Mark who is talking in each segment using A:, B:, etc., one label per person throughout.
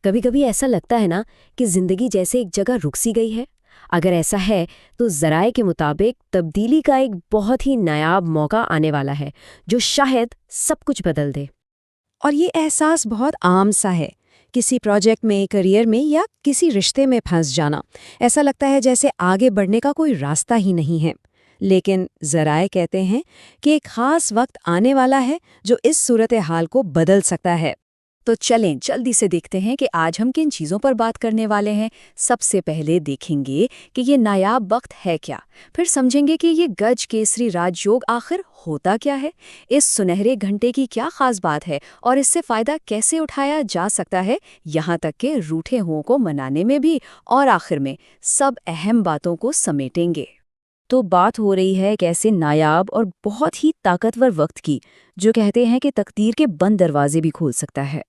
A: کبھی کبھی ایسا لگتا ہے نا کہ زندگی جیسے ایک جگہ رک سی گئی ہے۔ اگر ایسا ہے تو ذرائع کے مطابق تبدیلی کا ایک بہت ہی نایاب موقع آنے والا ہے جو شاید سب کچھ بدل دے۔
B: اور یہ احساس بہت عام سا ہے، کسی پروجیکٹ میں، کریئر میں یا کسی رشتے میں پھنس جانا۔ ایسا لگتا ہے جیسے آگے بڑھنے کا کوئی راستہ ہی نہیں ہے۔ لیکن ذرائع کہتے ہیں کہ ایک خاص وقت آنے والا ہے جو اس صورتحال کو بدل سکتا ہے۔
C: تو چلیں جلدی سے دیکھتے ہیں کہ آج ہم کن چیزوں پر بات کرنے والے ہیں۔ سب سے پہلے دیکھیں گے کہ یہ نایاب وقت ہے کیا، پھر سمجھیں گے کہ یہ گج کیسری راج یوگ آخر ہوتا کیا ہے، اس سنہرے گھنٹے کی کیا خاص بات ہے اور اس سے فائدہ کیسے اٹھایا جا سکتا ہے، یہاں تک کہ روٹھے ہوں کو منانے میں بھی، اور آخر میں سب اہم باتوں کو سمیٹیں گے۔
A: تو بات ہو رہی ہے ایک ایسے نایاب اور بہت ہی طاقتور وقت کی جو کہتے ہیں کہ تقدیر کے بند دروازے بھی کھول سکتا ہے۔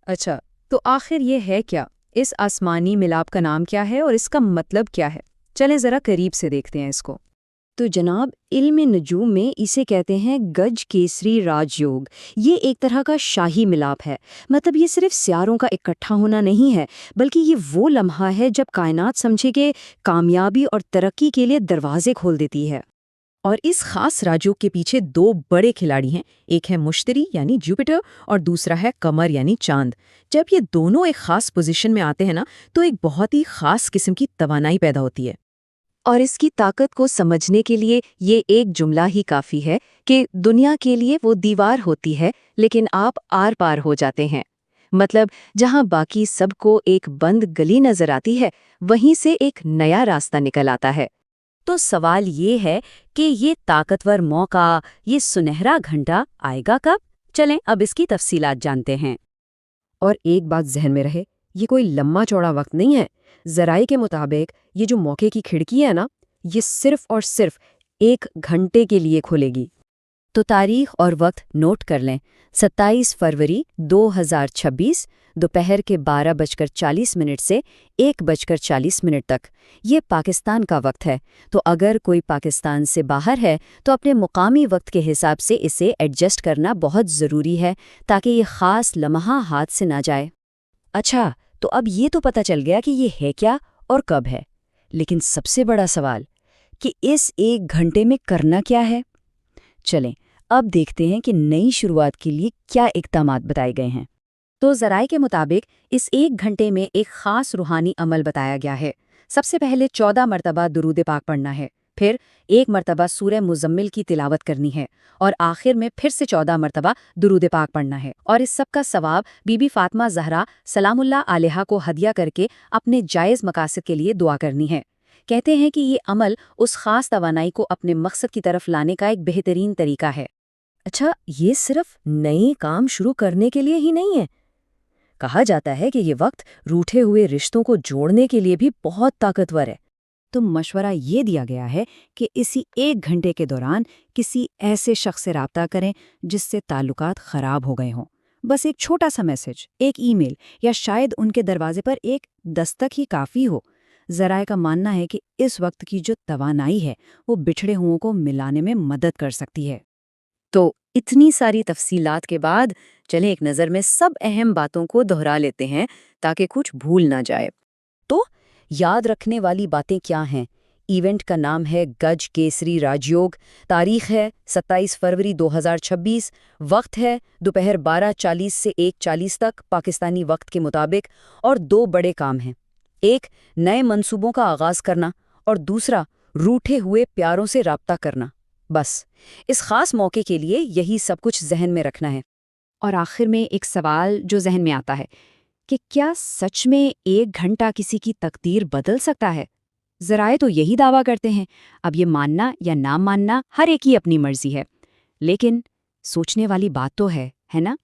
C: اچھا، تو آخر یہ ہے کیا؟ اس آسمانی ملاپ کا نام کیا ہے اور اس کا مطلب کیا ہے؟ چلیں ذرا قریب سے دیکھتے ہیں اس کو۔
A: تو جناب، علم نجوم میں اسے کہتے ہیں گج کیسری راج یوگ۔ یہ ایک طرح کا شاہی ملاپ ہے، مطلب یہ صرف سیاروں کا اکٹھا ہونا نہیں ہے، بلکہ یہ وہ لمحہ ہے جب کائنات سمجھے کہ کامیابی اور ترقی کے لیے دروازے کھول دیتی ہے۔
B: اور اس خاص راجیوگ کے پیچھے دو بڑے کھلاڑی ہیں، ایک ہے مشتری یعنی جوپیٹر اور دوسرا ہے قمر یعنی چاند۔ جب یہ دونوں ایک خاص پوزیشن میں آتے ہیں نا تو ایک بہت ہی خاص قسم کی توانائی پیدا ہوتی ہے۔
A: اور اس کی طاقت کو سمجھنے کے لیے یہ ایک جملہ ہی کافی ہے کہ دنیا کے لیے وہ دیوار ہوتی ہے لیکن آپ آر پار ہو جاتے ہیں۔ مطلب جہاں باقی سب کو ایک بند گلی نظر آتی ہے، وہیں سے ایک نیا راستہ نکل آتا ہے۔ تو سوال یہ ہے کہ یہ طاقتور موقع، یہ سنہرا گھنٹہ آئے گا کب؟ چلیں اب اس کی تفصیلات جانتے ہیں۔
B: اور ایک بات ذہن میں رہے، یہ کوئی لمبا چوڑا وقت نہیں ہے۔ ذرائع کے مطابق یہ جو موقع کی کھڑکی ہے نا، یہ صرف اور صرف 1 گھنٹے کے لیے کھلے گی۔
A: تو تاریخ اور وقت نوٹ کر لیں، 27 فروری 2026 دوپہر کے 12:40 سے 1:40 تک۔ یہ پاکستان کا وقت ہے، تو اگر کوئی پاکستان سے باہر ہے تو اپنے مقامی وقت کے حساب سے اسے ایڈجسٹ کرنا بہت ضروری ہے تاکہ یہ خاص لمحہ ہاتھ سے نہ جائے۔ اچھا، تو اب یہ تو پتہ چل گیا کہ یہ ہے کیا اور کب ہے، لیکن سب سے بڑا سوال کہ اس 1 گھنٹے میں کرنا کیا ہے؟ چلیں اب دیکھتے ہیں کہ نئی شروعات کے لیے کیا اقدامات بتائے گئے ہیں۔
C: تو ذرائع کے مطابق اس 1 گھنٹے میں ایک خاص روحانی عمل بتایا گیا ہے۔ سب سے پہلے 14 مرتبہ درود پاک پڑھنا ہے، پھر 1 مرتبہ سورہ مزمل کی تلاوت کرنی ہے، اور آخر میں پھر سے 14 مرتبہ درود پاک پڑھنا ہے، اور اس سب کا ثواب بی بی فاطمہ زہرا سلام اللہ علیہا کو ہدیہ کر کے اپنے جائز مقاصد کے لیے دعا کرنی ہے۔ کہتے ہیں کہ یہ عمل اس خاص توانائی کو اپنے مقصد کی طرف لانے کا ایک بہترین طریقہ ہے۔
A: اچھا، یہ صرف نئے کام شروع کرنے کے لیے ہی نہیں ہے۔ کہا جاتا ہے کہ یہ وقت روٹھے ہوئے رشتوں کو جوڑنے کے لیے بھی بہت طاقتور ہے۔
B: تو مشورہ یہ دیا گیا ہے کہ اسی 1 گھنٹے کے دوران کسی ایسے شخص سے رابطہ کریں جس سے تعلقات خراب ہو گئے ہوں۔ بس ایک چھوٹا سا میسج، ایک ای میل، یا شاید ان کے دروازے پر ایک دستک ہی کافی ہو۔ ذرائع کا ماننا ہے کہ اس وقت کی جو توانائی ہے وہ بچھڑے ہوں کو ملانے میں مدد کر سکتی ہے۔
A: تو اتنی ساری تفصیلات کے بعد چلیں ایک نظر میں سب اہم باتوں کو دہرا لیتے ہیں تاکہ کچھ بھول نہ جائے۔ تو یاد رکھنے والی باتیں کیا ہیں؟ ایونٹ کا نام ہے گج کیسری راج یوگ، تاریخ ہے 27 فروری 2026، وقت ہے دوپہر 12:40 سے 1:40 تک پاکستانی وقت کے مطابق، اور 2 بڑے کام ہیں، ایک نئے منصوبوں کا آغاز کرنا اور دوسرا روٹھے ہوئے پیاروں سے رابطہ کرنا۔ بس اس خاص موقع کے لیے یہی سب کچھ ذہن میں رکھنا ہے۔
B: اور آخر میں ایک سوال جو ذہن میں آتا ہے کہ کیا سچ میں 1 گھنٹہ کسی کی تقدیر بدل سکتا ہے؟ ذرائع تو یہی دعویٰ کرتے ہیں۔ اب یہ ماننا یا نہ ماننا ہر ایک کی اپنی مرضی ہے، لیکن سوچنے والی بات تو ہے نا؟